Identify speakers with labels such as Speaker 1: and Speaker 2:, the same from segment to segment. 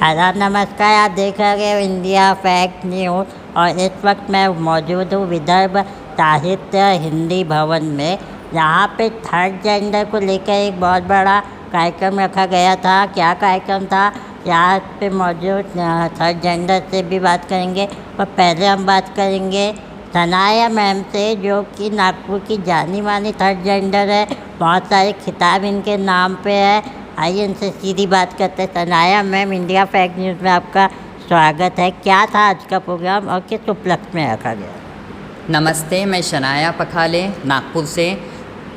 Speaker 1: आदाब नमस्कार। आप देख रहे हैं इंडिया फैक्ट न्यूज़ और इस वक्त मैं मौजूद हूँ विदर्भ साहित्य हिंदी भवन में, जहाँ पे थर्ड जेंडर को लेकर एक बहुत बड़ा कार्यक्रम रखा गया था। क्या कार्यक्रम था, यहाँ पे मौजूद थर्ड जेंडर से भी बात करेंगे, पर पहले हम बात करेंगे सनाया मैम से, जो कि नागपुर की जानी मानी थर्ड जेंडर है। बहुत सारे खिताब इनके नाम पे है। आइए इनसे सीधी बात करते हैं। Sanaya ma'am, India Fact news में आपका स्वागत है। क्या था आज का प्रोग्राम और किस उपलक्ष्य में रखा गया?
Speaker 2: नमस्ते, मैं शनाया पखाले नागपुर से।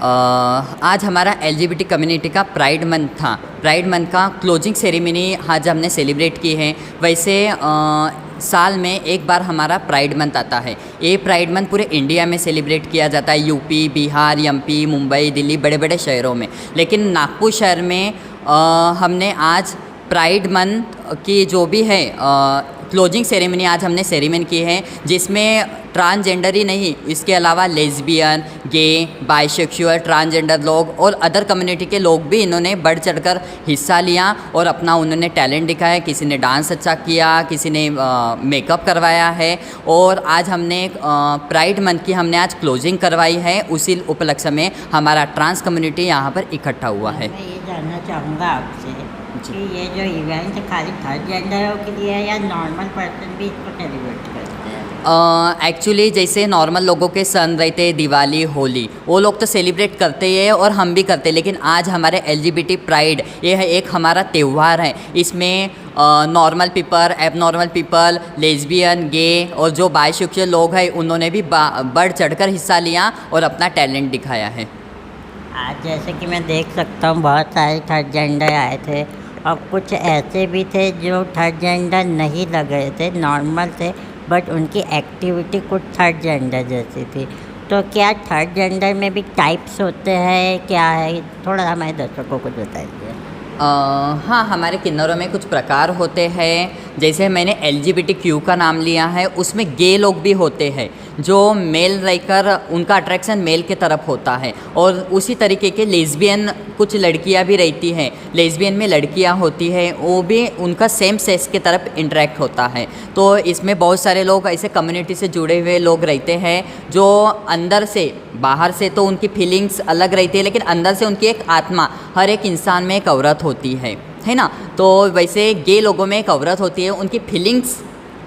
Speaker 2: आज हमारा LGBT कम्युनिटी का प्राइड मंथ था। प्राइड मंथ का क्लोजिंग सेरेमनी आज हमने सेलिब्रेट की है। वैसे साल में एक बार हमारा प्राइड मंथ आता है। ये प्राइड मंथ पूरे इंडिया में सेलिब्रेट किया जाता है, यूपी, बिहार, एमपी, मुंबई, दिल्ली, बड़े बड़े शहरों में। लेकिन नागपुर शहर में हमने आज प्राइड मंथ की जो भी है क्लोजिंग सेरेमनी आज हमने सेरेमनी की है, जिसमें ट्रांसजेंडर ही नहीं, इसके अलावा लेस्बियन, गे, बाइसेक्सुअल, ट्रांसजेंडर लोग और अदर कम्युनिटी के लोग भी इन्होंने बढ़ चढ़कर हिस्सा लिया और अपना उन्होंने टैलेंट दिखाया। किसी ने डांस अच्छा किया, किसी ने मेकअप करवाया है। और आज हमने प्राइड मंथ की हमने आज क्लोजिंग करवाई है। उसी उपलक्ष्य में हमारा ट्रांस कम्युनिटी यहाँ पर इकट्ठा हुआ है।
Speaker 1: मैं ये जानना चाहूँगा आपसे कि ये जो इवेंट खाली थर्ड जेंडरों के लिए है या नॉर्मल पर्सन भी इसको सेलिब्रेट करते हैं?
Speaker 2: एक्चुअली जैसे नॉर्मल लोगों के सन रहते हैं, दिवाली, होली, वो लोग तो सेलिब्रेट करते ही है और हम भी करते हैं। लेकिन आज हमारे LGBT प्राइड ये है एक हमारा त्यौहार है। इसमें normal people, abnormal people, lesbian, gay और जो बाइसेक्सुअल लोग हैं उन्होंने भी बढ़ चढ़कर हिस्सा लिया और अपना टैलेंट दिखाया है।
Speaker 1: आज जैसे कि मैं देख सकता हूँ बहुत सारे थर्ड जेंडर आए थे और कुछ ऐसे भी थे जो थर्ड जेंडर नहीं लग रहे थे, नॉर्मल थे, बट उनकी एक्टिविटी कुछ थर्ड जेंडर जैसी थी। तो क्या थर्ड जेंडर में भी टाइप्स होते हैं, क्या है? थोड़ा हमारे दर्शकों को बताइए।
Speaker 2: हाँ, हमारे किन्नरों में कुछ प्रकार होते हैं। जैसे मैंने LGBTQ का नाम लिया है, उसमें गे लोग भी होते हैं जो मेल रहकर उनका अट्रैक्शन मेल के तरफ होता है। और उसी तरीके के लेस्बियन कुछ लड़कियां भी रहती हैं, लेस्बियन में लड़कियां होती हैं, वो भी उनका सेम सेक्स के तरफ इंटरेक्ट होता है। तो इसमें बहुत सारे लोग ऐसे कम्युनिटी से जुड़े हुए लोग रहते हैं जो अंदर से, बाहर से तो उनकी फीलिंग्स अलग रहती है, लेकिन अंदर से उनकी एक आत्मा, हर एक इंसान में एक औरत होती है ना। तो वैसे गे लोगों में एक औरत होती है, उनकी फीलिंग्स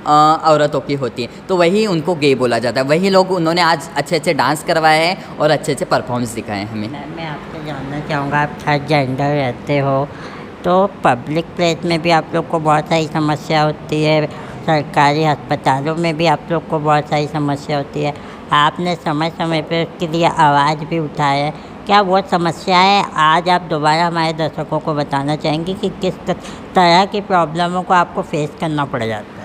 Speaker 2: औरतों की होती है, तो वही उनको गे बोला जाता है। वही लोग उन्होंने आज अच्छे अच्छे डांस करवाए हैं और अच्छे अच्छे परफॉर्मेंस दिखाए हमें।
Speaker 1: मैं आपसे जानना चाहूँगा, आप थर्ड जेंडर रहते हो तो पब्लिक प्लेस में भी आप लोग को बहुत सारी समस्या होती है, सरकारी अस्पतालों में भी आप लोग को बहुत सारी समस्या होती है। आपने समय समय पर उसके लिए आवाज़ भी उठाया है। क्या वो समस्याएं आज आप दोबारा हमारे दर्शकों को बताना चाहेंगे कि किस तरह की प्रॉब्लमों को आपको फेस करना पड़ जाता है?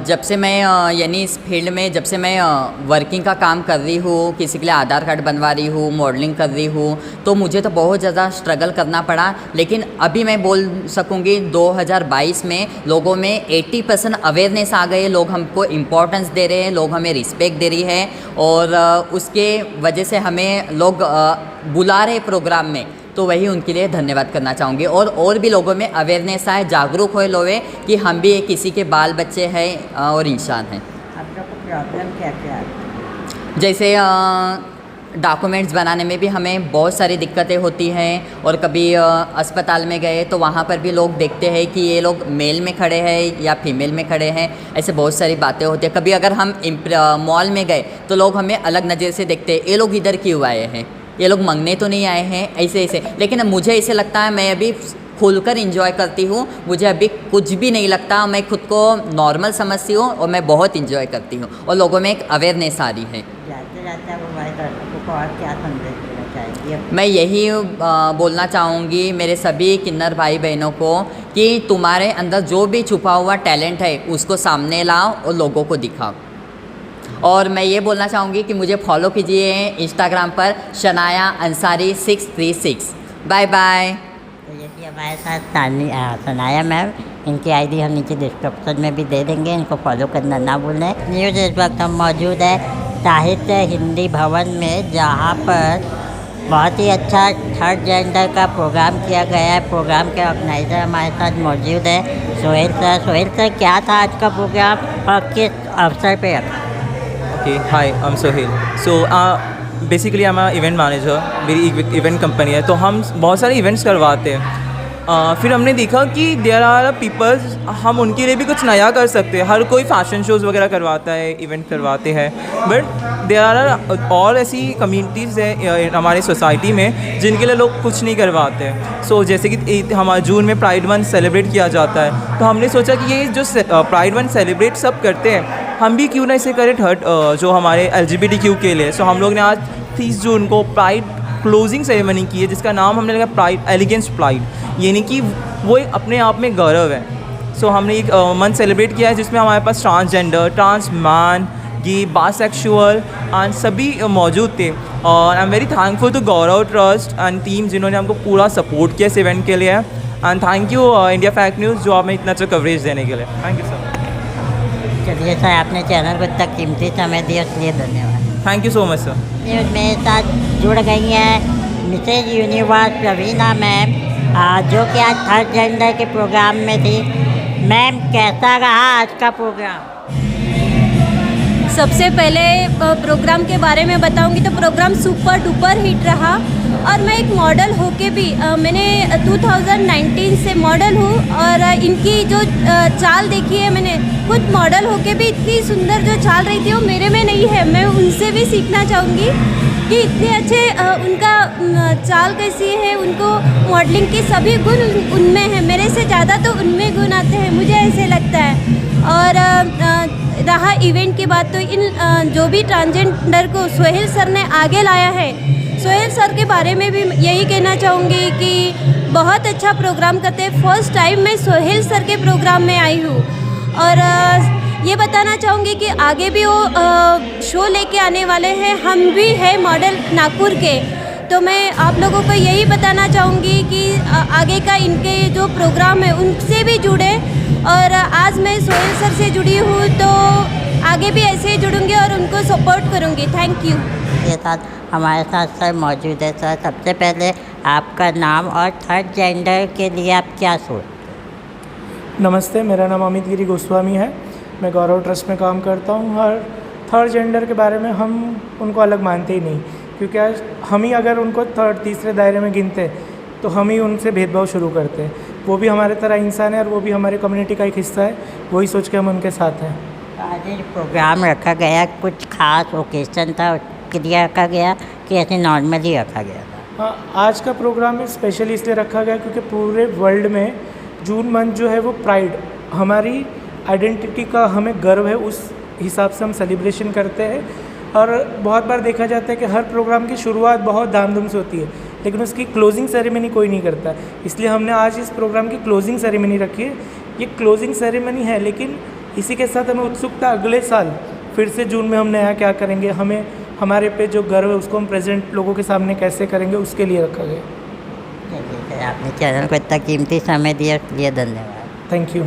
Speaker 2: जब से मैं यानी इस फील्ड में जब से मैं वर्किंग का काम कर रही हूँ, किसी के लिए आधार कार्ड बनवा रही हूँ, मॉडलिंग कर रही हूँ, तो मुझे तो बहुत ज़्यादा स्ट्रगल करना पड़ा। लेकिन अभी मैं बोल सकूँगी 2022 में लोगों में 80% अवेयरनेस आ गई है। लोग हमको इम्पोर्टेंस दे रहे हैं, लोग हमें रिस्पेक्ट दे रही है और उसके वजह से हमें लोग बुला रहे प्रोग्राम में, तो वही उनके लिए धन्यवाद करना चाहूँगी। और भी लोगों में अवेयरनेस आए, जागरूक होए लोग कि हम भी किसी के बाल बच्चे हैं और इंसान हैं।
Speaker 1: आप लोग को प्रॉब्लम क्या क्या आती है?
Speaker 2: जैसे डॉक्यूमेंट्स बनाने में भी हमें बहुत सारी दिक्कतें होती हैं। और कभी अस्पताल में गए तो वहाँ पर भी लोग देखते हैं कि ये लोग मेल में खड़े हैं या फीमेल में खड़े हैं, ऐसे बहुत सारी बातें होती हैं। कभी अगर हम मॉल में गए तो लोग हमें अलग नज़र से देखते हैं, ये लोग इधर क्यों आए हैं, ये लोग मांगने तो नहीं आए हैं, ऐसे। लेकिन मुझे ऐसे लगता है, मैं अभी खुलकर इंजॉय करती हूँ, मुझे अभी कुछ भी नहीं लगता, मैं खुद को नॉर्मल समझती हूँ और मैं बहुत इंजॉय करती हूँ और लोगों में एक अवेयरनेस आ रही है।
Speaker 1: जाते आप हमारे दर्शकों को और क्या संदेश देना चाहेंगे?
Speaker 2: मैं यही बोलना चाहूँगी मेरे सभी किन्नर भाई बहनों को कि तुम्हारे अंदर जो भी छुपा हुआ टैलेंट है उसको सामने लाओ और लोगों को दिखाओ। और मैं ये बोलना चाहूँगी कि मुझे फॉलो कीजिए इंस्टाग्राम पर शनाया अंसारी 636। Bye bye.
Speaker 1: तो ये थी हमारे साथ सनाया मैम। इनकी आईडी हम नीचे डिस्क्रिप्शन में भी दे देंगे, इनको फॉलो करना ना भूलें। न्यूज़ इस वक्त हम मौजूद है साहित्य हिंदी भवन में, जहाँ पर बहुत ही अच्छा थर्ड जेंडर का प्रोग्राम किया गया है। प्रोग्राम के ऑर्गेनाइज़र हमारे साथ मौजूद है सोहेल सर। सोहेल सर, क्या था आज का प्रोग्राम और किस अवसर पे रखा?
Speaker 3: Okay, hi, I'm Sohail. So, basically I'm a event manager. मेरी इवेंट कंपनी है, तो हम बहुत सारे इवेंट्स करवाते हैं। फिर हमने देखा कि देयर आर पीपल्स, हम उनके लिए भी कुछ नया कर सकते हैं। हर कोई फैशन शोज़ वगैरह करवाता है, इवेंट करवाते हैं, बट देयर आर और ऐसी कम्युनिटीज़ है हमारे सोसाइटी में जिनके लिए लोग कुछ नहीं करवाते हैं। सो जैसे कि हमारे जून में प्राइड मंथ सेलिब्रेट किया जाता है, तो हमने सोचा कि ये जो प्राइड मंथ सेलिब्रेट सब करते हैं, हम भी क्यों ना इसे करें थर्ड जो हमारे LGBTQ के लिए। सो हम लोग ने आज 30 जून को प्राइड क्लोजिंग सेरेमनी की है, जिसका नाम हमने लगा प्राइड एलिगेंस प्राइड, यानी कि वो एक अपने आप में गौरव है। सो हमने एक मंथ सेलिब्रेट किया है जिसमें हमारे पास transgender, trans man, gay, bisexual and सभी मौजूद थे। और I am very thankful to Gaurav Trust and team जिन्होंने हमको पूरा सपोर्ट किया इस इवेंट के लिए। And thank you India Fact News जो हमें इतना अच्छा कवरेज देने के लिए। Thank you sir.
Speaker 1: चलिए सर, आपने चैनल को इतना कीमती समय दिया, इसलिए धन्यवाद।
Speaker 3: Thank you so much sir.
Speaker 1: मेरे साथ जुड़ गई हैं मिसेज यूनिवर्स प्रवीणा मैम, जो कि आज थर्ड जेंडर के प्रोग्राम में थी। मैम, कैसा रहा आज का प्रोग्राम?
Speaker 4: सबसे पहले प्रोग्राम के बारे में बताऊंगी तो प्रोग्राम सुपर डुपर हिट रहा। और मैं एक मॉडल होके भी मैंने 2019 से मॉडल हूँ, और इनकी जो चाल देखी है, मैंने खुद मॉडल होके भी इतनी सुंदर जो चाल रही थी वो मेरे में नहीं है। मैं उनसे भी सीखना चाहूँगी कि इतने अच्छे उनका चाल कैसी है, उनको मॉडलिंग के सभी गुण उनमें हैं। मेरे से ज़्यादा तो उनमें गुण आते हैं, मुझे ऐसे लगता है। और रहा इवेंट की बात, तो इन जो भी ट्रांसजेंडर को सोहेल सर ने आगे लाया है, सोहेल सर के बारे में भी यही कहना चाहूँगी कि बहुत अच्छा प्रोग्राम करते हैं। फर्स्ट टाइम मैं सोहेल सर के प्रोग्राम में आई हूँ, और ये बताना चाहूँगी कि आगे भी वो शो लेके आने वाले हैं। हम भी है मॉडल नागपुर के, तो मैं आप लोगों को यही बताना चाहूँगी कि आगे का इनके जो प्रोग्राम है उनसे भी जुड़े। और आज मैं सोहेल सर से जुड़ी हूँ, तो आगे भी ऐसे ही जुड़ूंगी और उनको सपोर्ट करूँगी। Thank you.
Speaker 1: के साथ हमारे साथ सर मौजूद है। सर, सबसे पहले आपका नाम और थर्ड जेंडर के लिए आप क्या सोचते?
Speaker 5: नमस्ते, मेरा नाम अमित गिरी गोस्वामी है। मैं गौरव ट्रस्ट में काम करता हूँ। और थर्ड जेंडर के बारे में हम उनको अलग मानते ही नहीं, क्योंकि आज हम ही अगर उनको थर्ड तीसरे दायरे में गिनते तो हम ही उनसे भेदभाव शुरू करते। वो भी हमारे तरह इंसान है और वो भी हमारी कम्युनिटी का एक हिस्सा है, वही सोच के हम उनके साथ हैं।
Speaker 1: आज ये प्रोग्राम रखा गया, कुछ खास ओकेजन था उसके लिए रखा गया कि ऐसे नॉर्मली रखा गया था?
Speaker 5: हाँ, आज का प्रोग्राम स्पेशली इसलिए रखा गया क्योंकि पूरे वर्ल्ड में जून मंथ जो है वो प्राइड, हमारी आइडेंटिटी का हमें गर्व है, उस हिसाब से हम सेलिब्रेशन करते हैं। और बहुत बार देखा जाता है कि हर प्रोग्राम की शुरुआत बहुत धामधूम से होती है, लेकिन उसकी क्लोजिंग सेरेमनी कोई नहीं करता। इसलिए हमने आज इस प्रोग्राम की क्लोजिंग सेरेमनी रखी है। ये क्लोजिंग सेरेमनी है, लेकिन इसी के साथ हमें उत्सुकता अगले साल फिर से जून में हम नया क्या करेंगे, हमें हमारे पे जो गर्व है उसको हम प्रेजेंट लोगों के सामने कैसे करेंगे, उसके लिए रखा गया।
Speaker 1: चलिए सर, आपने चैनल को इतना कीमती समय दिया, इसलिए धन्यवाद।
Speaker 5: Thank you.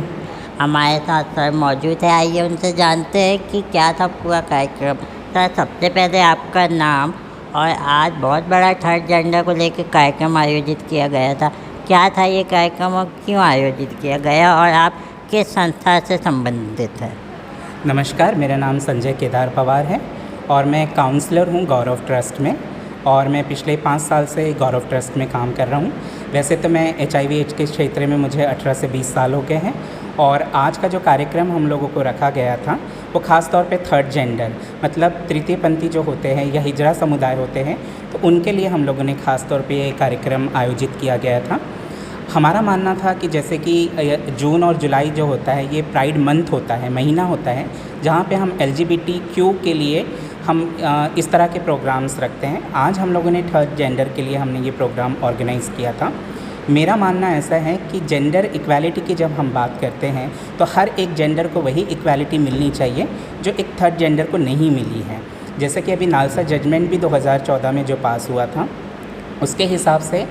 Speaker 1: हमारे साथ सर मौजूद है, आइए उनसे जानते हैं कि क्या था पूरा कार्यक्रम। सर, सबसे पहले आपका नाम, और आज बहुत बड़ा थर्ड जेंडर को लेकर कार्यक्रम आयोजित किया गया था, क्या था ये कार्यक्रम और क्यों आयोजित किया गया, और आप किस संस्था से संबंधित हैं?
Speaker 6: नमस्कार, मेरा नाम संजय केदार पवार है और मैं काउंसलर हूँ गौरव ट्रस्ट में, और मैं पिछले 5 साल से गौरव ट्रस्ट में काम कर रहा हूँ। वैसे तो मैं HIV/AIDS के क्षेत्र में मुझे 18 से 20 साल हो गए हैं। और आज का जो कार्यक्रम हम लोगों को रखा गया था वो ख़ास तौर पे थर्ड जेंडर, मतलब तृतीय पंथी जो होते हैं या हिजड़ा समुदाय होते हैं, तो उनके लिए हम लोगों ने ख़ास तौर पे ये कार्यक्रम आयोजित किया गया था। हमारा मानना था कि जैसे कि जून और जुलाई जो होता है ये प्राइड मंथ होता है, महीना होता है, जहाँ पे हम LGBTQ के लिए हम इस तरह के प्रोग्राम्स रखते हैं। आज हम लोगों ने थर्ड जेंडर के लिए हमने ये प्रोग्राम ऑर्गेनाइज़ किया था। मेरा मानना ऐसा है कि जेंडर इक्वालिटी की जब हम बात करते हैं तो हर एक जेंडर को वही इक्वालिटी मिलनी चाहिए जो एक थर्ड जेंडर को नहीं मिली है। जैसे कि अभी नालसा जजमेंट भी 2014 में जो पास हुआ था, उसके हिसाब से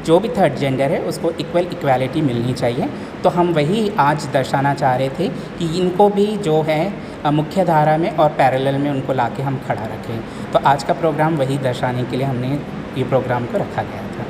Speaker 6: जो भी थर्ड जेंडर है उसको इक्वालिटी मिलनी चाहिए। तो हम वही आज दर्शाना चाह रहे थे कि इनको भी जो है मुख्य धारा में और पैरेलल में उनको लाके हम खड़ा रखें। तो आज का प्रोग्राम वही दर्शाने के लिए हमने ये प्रोग्राम को रखा गया था।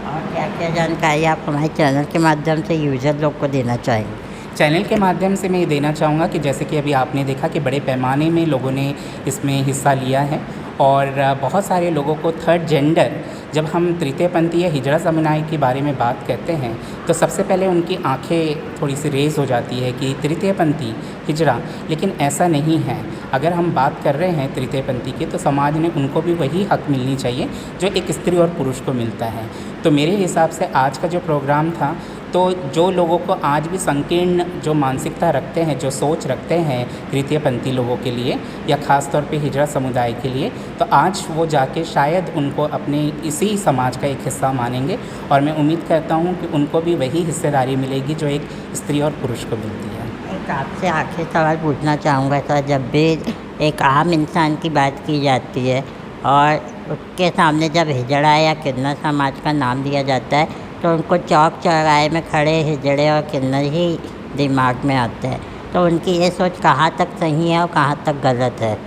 Speaker 1: और क्या क्या जानकारी आप हमारे चैनल के माध्यम से यूजर लोग को देना चाहेंगे?
Speaker 6: चैनल के माध्यम से मैं ये देना चाहूँगा कि जैसे कि अभी आपने देखा कि बड़े पैमाने में लोगों ने इसमें हिस्सा लिया है और बहुत सारे लोगों को थर्ड जेंडर, जब हम तृतीयपंथी या हिजड़ा समुदाय के बारे में बात करते हैं तो सबसे पहले उनकी आंखें थोड़ी सी रेज़ हो जाती है कि तृतीयपंथी हिजड़ा, लेकिन ऐसा नहीं है। अगर हम बात कर रहे हैं तृतीयपंथी की तो समाज ने उनको भी वही हक मिलनी चाहिए जो एक स्त्री और पुरुष को मिलता है। तो मेरे हिसाब से आज का जो प्रोग्राम था, तो जो लोगों को आज भी संकीर्ण जो मानसिकता रखते हैं, जो सोच रखते हैं तृतीयपंथी लोगों के लिए या ख़ास तौर पे हिजड़ा समुदाय के लिए, तो आज वो जाके शायद उनको अपने इसी समाज का एक हिस्सा मानेंगे और मैं उम्मीद करता हूँ कि उनको भी वही हिस्सेदारी मिलेगी जो एक स्त्री और पुरुष को मिलती है।
Speaker 1: एक आपसे आखिरी सवाल पूछना चाहूँगा सर, जब भी एक आम इंसान की बात की जाती है और उसके सामने जब हिजड़ा या किन्नर समाज का नाम दिया जाता है तो उनको चौक चौराहे में खड़े हिजड़े और किन्नर ही दिमाग में आते हैं, तो उनकी ये सोच कहाँ तक सही है और कहाँ तक गलत है?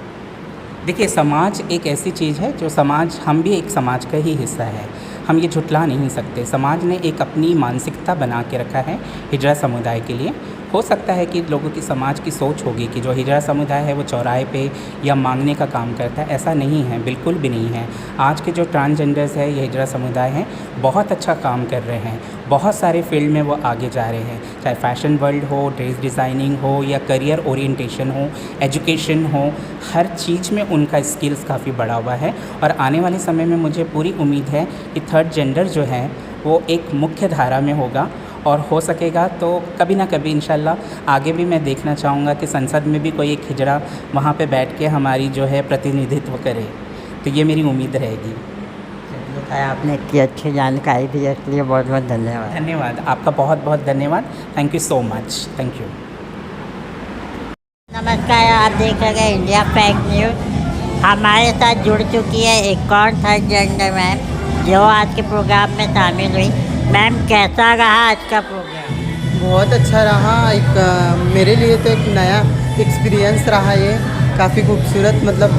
Speaker 6: देखिए, समाज एक ऐसी चीज़ है जो समाज, हम भी एक समाज का ही हिस्सा है, हम ये झुटला नहीं सकते। समाज ने एक अपनी मानसिकता बना के रखा है हिजड़ा समुदाय के लिए। हो सकता है कि लोगों की समाज की सोच होगी कि जो हिजड़ा समुदाय है वो चौराहे पे या मांगने का काम करता है, ऐसा नहीं है, बिल्कुल भी नहीं है। आज के जो ट्रांसजेंडर्स है, ये हिजड़ा समुदाय हैं, बहुत अच्छा काम कर रहे हैं, बहुत सारे फील्ड में वो आगे जा रहे हैं, चाहे फैशन वर्ल्ड हो, ड्रेस डिज़ाइनिंग हो या करियर ओरिएंटेशन हो, एजुकेशन हो, हर चीज़ में उनका स्किल्स काफ़ी बढ़ा हुआ है। और आने वाले समय में मुझे पूरी उम्मीद है कि थर्ड जेंडर जो है वो एक मुख्य धारा में होगा और हो सकेगा तो कभी ना कभी इंशाल्लाह आगे भी मैं देखना चाहूँगा कि संसद में भी कोई एक हिजड़ा वहाँ पे बैठ के हमारी जो है प्रतिनिधित्व करे, तो ये मेरी उम्मीद रहेगी।
Speaker 1: आपने इतनी अच्छी जानकारी दी, इसलिए बहुत बहुत धन्यवाद।
Speaker 6: धन्यवाद, आपका बहुत बहुत धन्यवाद। Thank you so much. Thank you.
Speaker 1: नमस्कार, आप देख रहे हैं इंडिया फैक्ट न्यूज़। हमारे साथ जुड़ चुकी है एक और थर्ड जेंडर मैम जो आज के प्रोग्राम में शामिल हुई। मैम, कैसा रहा आज का प्रोग्राम?
Speaker 7: बहुत अच्छा रहा। एक मेरे लिए तो एक नया एक्सपीरियंस रहा ये, काफ़ी खूबसूरत, मतलब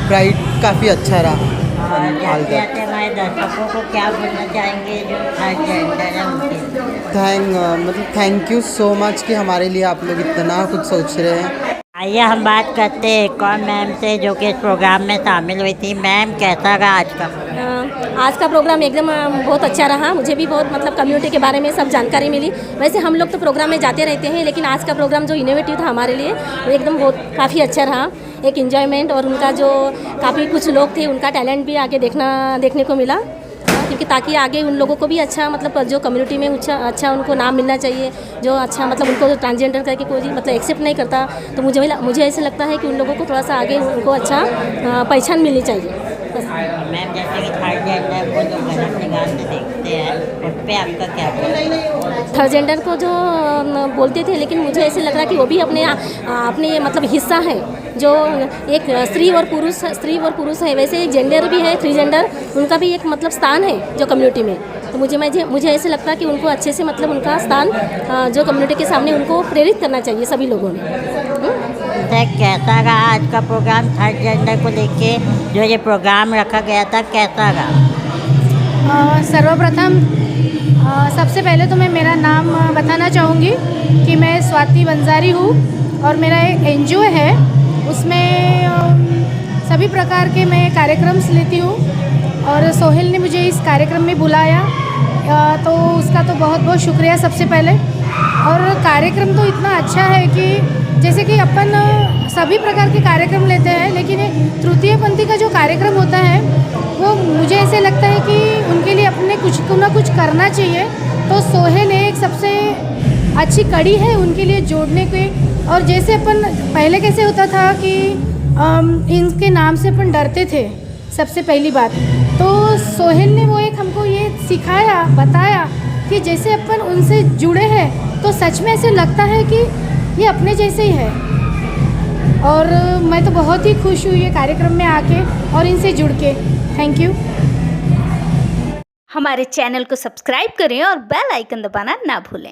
Speaker 7: प्राइड काफ़ी अच्छा रहा।
Speaker 1: जाते हमारे दर्शकों को क्या बोलना चाहेंगे जो थर्ड जेंडर है उनके?
Speaker 7: थैंक यू सो मच कि हमारे लिए आप लोग इतना कुछ सोच रहे हैं।
Speaker 1: आइए हम बात करते हैं एक और मैम से जो कि इस प्रोग्राम में शामिल हुई थी। मैम, कैसा रहा आज का प्रोग्राम?
Speaker 8: आज का प्रोग्राम एकदम बहुत अच्छा रहा। मुझे भी बहुत मतलब कम्युनिटी के बारे में सब जानकारी मिली। वैसे हम लोग तो प्रोग्राम में जाते रहते हैं, लेकिन आज का प्रोग्राम जो इनोवेटिव था हमारे लिए वो एकदम बहुत काफ़ी अच्छा रहा। एक इन्जॉयमेंट और उनका जो काफ़ी कुछ लोग थे उनका टैलेंट भी आगे देखने को मिला, क्योंकि ताकि आगे उन लोगों को भी अच्छा मतलब जो कम्युनिटी में अच्छा उनको नाम मिलना चाहिए, जो अच्छा मतलब उनको ट्रांसजेंडर करके कोई मतलब एक्सेप्ट नहीं करता, तो मुझे ऐसे लगता है कि उन लोगों को थोड़ा सा आगे उनको अच्छा पहचान मिलनी चाहिए।
Speaker 1: मैम, जैसे कि थर्ड जेंडर को जो गलत निगाह से देखते हैं उस पर आपका क्या कहना?
Speaker 8: थर्ड जेंडर को जो बोलते थे, लेकिन मुझे ऐसे लग रहा है कि वो भी अपने मतलब हिस्सा है, जो एक स्त्री और पुरुष है, वैसे एक जेंडर भी है, थ्री जेंडर, उनका भी एक मतलब स्थान है जो कम्युनिटी में। तो मुझे ऐसे लगता है कि उनको अच्छे से मतलब उनका स्थान जो कम्युनिटी के सामने उनको प्रेरित करना चाहिए सभी लोगों ने।
Speaker 1: कैसा रहा आज का प्रोग्राम थर्ड जेंडर को लेके जो ये प्रोग्राम रखा गया था, कैसा रहा?
Speaker 9: सर्वप्रथम सबसे पहले तो मैं मेरा नाम बताना चाहूँगी कि मैं स्वाति बंजारी हूँ और मेरा एक NGO है, उसमें सभी प्रकार के मैं कार्यक्रम्स लेती हूँ और सोहेल ने मुझे इस कार्यक्रम में बुलाया, तो उसका तो बहुत बहुत शुक्रिया सबसे पहले। और कार्यक्रम तो इतना अच्छा है कि जैसे कि अपन सभी प्रकार के कार्यक्रम लेते हैं, लेकिन तृतीयपंथी का जो कार्यक्रम होता है वो मुझे ऐसे लगता है कि उनके लिए अपने कुछ ना कुछ करना चाहिए। तो सोहेल एक सबसे अच्छी कड़ी है उनके लिए जोड़ने के। और जैसे अपन पहले कैसे होता था कि इनके नाम से अपन डरते थे, सबसे पहली बात तो सोहेल ने वो एक हमको ये सिखाया, बताया कि जैसे अपन उनसे जुड़े हैं तो सच में ऐसे लगता है कि ये अपने जैसे ही है। और मैं तो बहुत ही खुश हुई ये कार्यक्रम में आके और इनसे जुड़ के। Thank you.
Speaker 10: हमारे चैनल को सब्सक्राइब करें और बेल आइकन दबाना ना भूलें।